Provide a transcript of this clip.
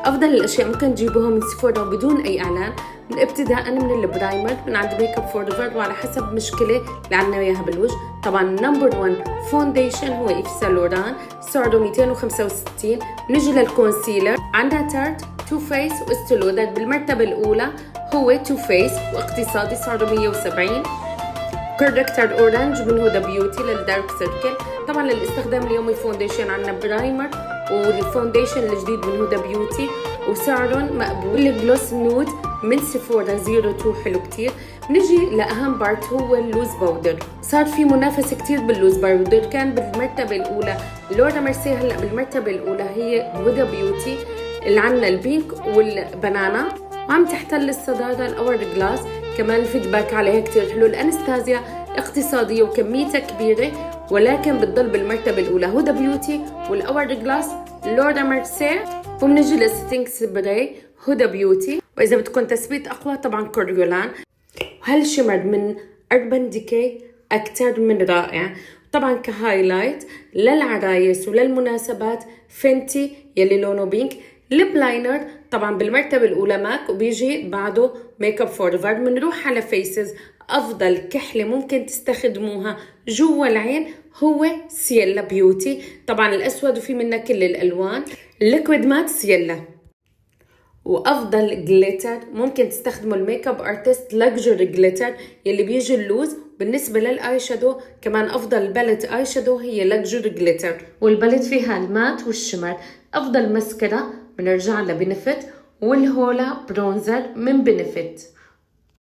افضل الاشياء ممكن تجيبوها من سيفورا بدون اي اعلان، من ابتداء من البرايمر من عند ميك اب فور، وعلى حسب مشكله اللي عندنا اياها بالوجه. طبعا نمبر 1 فونديشن هو ايف سان لوران، سعره 265. نجي للكونسيلر، عندها تارت، تو فيس واستو لودر. بالمرتبه الاولى هو تو فيس واقتصادي، سعره 170. كوركتر اورنج من هدى بيوتي للدارك سيركل. طبعا للاستخدام اليومي فونديشن عندنا برايمر والفونديشن الجديد من هدى بيوتي وسعرهم مقبول. الجلوس نود من سيفورا 02 حلو كتير. بنجي لأهم بارت هو اللوز باودر. صار في منافسة كتير باللوز باودر، كان بالمرتبة الأولى لورا ميرسي، هلأ بالمرتبة الأولى هي هدى بيوتي اللي عنا البينك والبنانا، وعم تحتل الصدارة الأور جلاس. كمان الفيدباك عليها كتير حلو. الأنستازيا اقتصادية وكميتها كبيرة، ولكن بتضل بالمرتبة الأولى هدى بيوتي، والأور جلاس لورا ميرسي. وبنجي للستينك سبراي هدى بيوتي، وإذا بدكم تثبيت أقوى طبعا كوريولان. وهالشمر من أربان ديكي أكتر من رائع. طبعا كهايلايت للعرايس وللمناسبات فينتي يلي لونه بينك. ليب لاينر طبعا بالمرتبة الأولى ماك، وبيجي بعده ميك اب فورفر. بنروح على فيسز. أفضل كحلة ممكن تستخدموها جوا العين هو سيلا بيوتي، طبعا الأسود وفي منها كل الألوان. ليكويد مات سيلا. وأفضل جليتر ممكن تستخدموا الميك اب ارتست لكجري جليتر يلي بيجي اللوز. بالنسبة للآي شادو كمان أفضل باليت آي شادو هي لكجري جليتر، والباليت فيها المات والشمر. أفضل مسكرة بنرجع لبنفت، والهولا برونزر من بنفت.